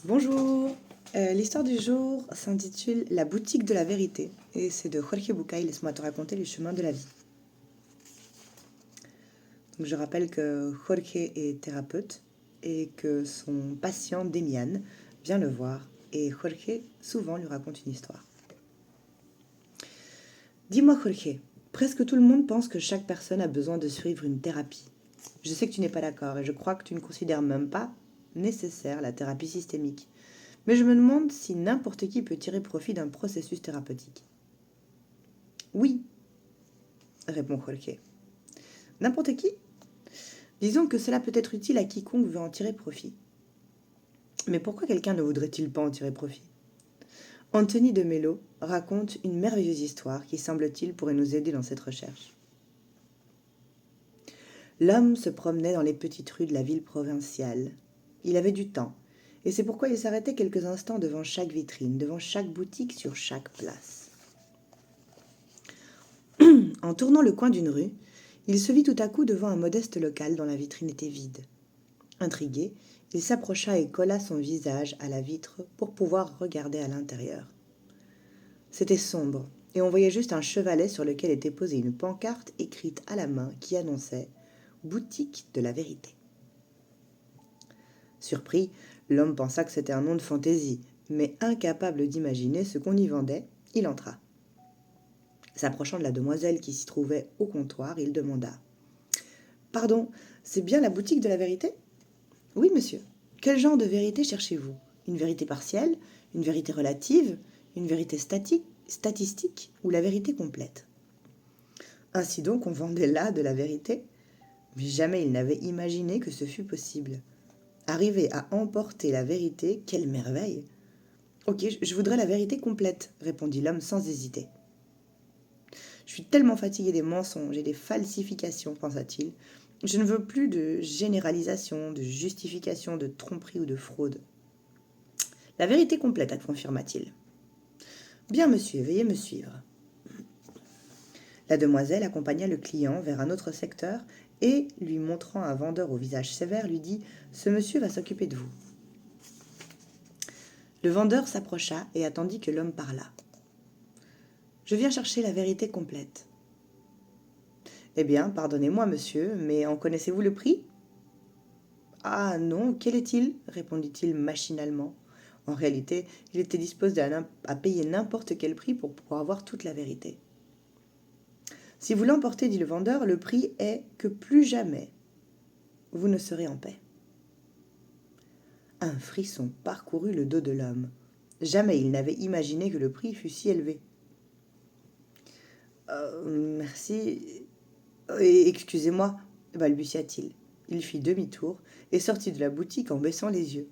Bonjour, l'histoire du jour s'intitule La boutique de la vérité et c'est de Jorge Bucay, laisse-moi te raconter les chemins de la vie. Donc, je rappelle que Jorge est thérapeute et que son patient Demian vient le voir et Jorge souvent lui raconte une histoire. Dis-moi Jorge, presque tout le monde pense que chaque personne a besoin de suivre une thérapie. Je sais que tu n'es pas d'accord et je crois que tu ne considères même pas nécessaire la thérapie systémique. Mais je me demande si n'importe qui peut tirer profit d'un processus thérapeutique. Oui, répond Jorge. N'importe qui? Disons que cela peut être utile à quiconque veut en tirer profit. Mais pourquoi quelqu'un ne voudrait-il pas en tirer profit? Anthony de Mello raconte une merveilleuse histoire qui, semble-t-il, pourrait nous aider dans cette recherche. L'homme se promenait dans les petites rues de la ville provinciale. Il avait du temps, et c'est pourquoi il s'arrêtait quelques instants devant chaque vitrine, devant chaque boutique, sur chaque place. En tournant le coin d'une rue, il se vit tout à coup devant un modeste local dont la vitrine était vide. Intrigué, il s'approcha et colla son visage à la vitre pour pouvoir regarder à l'intérieur. C'était sombre, et on voyait juste un chevalet sur lequel était posée une pancarte écrite à la main qui annonçait « Boutique de la vérité ». Surpris, l'homme pensa que c'était un nom de fantaisie, mais incapable d'imaginer ce qu'on y vendait, il entra. S'approchant de la demoiselle qui s'y trouvait au comptoir, il demanda « Pardon, c'est bien la boutique de la vérité ?»« Oui, monsieur. Quel genre de vérité cherchez-vous? Une vérité partielle? Une vérité relative? Une vérité statistique? Ou la vérité complète ?» Ainsi donc, on vendait là de la vérité? Mais jamais il n'avait imaginé que ce fût possible. Arriver à emporter la vérité, quelle merveille! « Ok, je voudrais la vérité complète, » répondit l'homme sans hésiter. « Je suis tellement fatigué des mensonges et des falsifications, pensa-t-il. Je ne veux plus de généralisation, de justification, de tromperie ou de fraude. »« La vérité complète, » confirma-t-il. « Bien, monsieur, veuillez me suivre. » La demoiselle accompagna le client vers un autre secteur et, lui montrant un vendeur au visage sévère, lui dit « Ce monsieur va s'occuper de vous. » Le vendeur s'approcha et attendit que l'homme parlât. « Je viens chercher la vérité complète. »« Eh bien, pardonnez-moi, monsieur, mais en connaissez-vous le prix ?»« Ah non, quel est-il » répondit-il machinalement. En réalité, il était disposé à payer n'importe quel prix pour pouvoir avoir toute la vérité. « Si vous l'emportez, dit le vendeur, le prix est que plus jamais vous ne serez en paix. » Un frisson parcourut le dos de l'homme. Jamais il n'avait imaginé que le prix fût si élevé. Merci. Excusez-moi, balbutia-t-il. Il fit demi-tour et sortit de la boutique en baissant les yeux.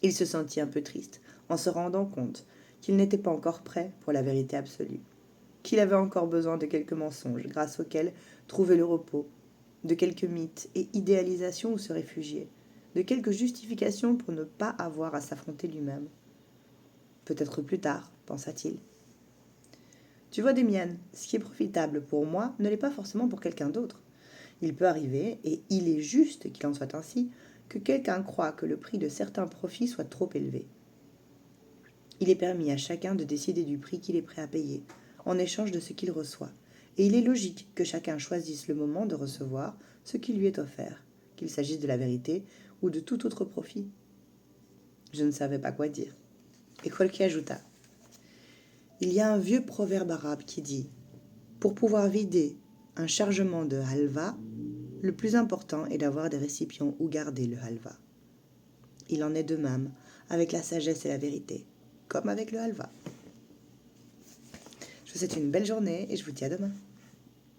Il se sentit un peu triste en se rendant compte qu'il n'était pas encore prêt pour la vérité absolue, qu'il avait encore besoin de quelques mensonges grâce auxquels trouver le repos, de quelques mythes et idéalisations où se réfugier, de quelques justifications pour ne pas avoir à s'affronter lui-même. Peut-être plus tard, pensa-t-il. Tu vois, Demian, ce qui est profitable pour moi ne l'est pas forcément pour quelqu'un d'autre. Il peut arriver, et il est juste qu'il en soit ainsi, que quelqu'un croit que le prix de certains profits soit trop élevé. Il est permis à chacun de décider du prix qu'il est prêt à payer, en échange de ce qu'il reçoit, et il est logique que chacun choisisse le moment de recevoir ce qui lui est offert, qu'il s'agisse de la vérité ou de tout autre profit. Je ne savais pas quoi dire. Et Jorge ajouta. Il y a un vieux proverbe arabe qui dit « Pour pouvoir vider un chargement de halva, le plus important est d'avoir des récipients où garder le halva. » Il en est de même avec la sagesse et la vérité, comme avec le halva. Je vous souhaite une belle journée et je vous dis à demain.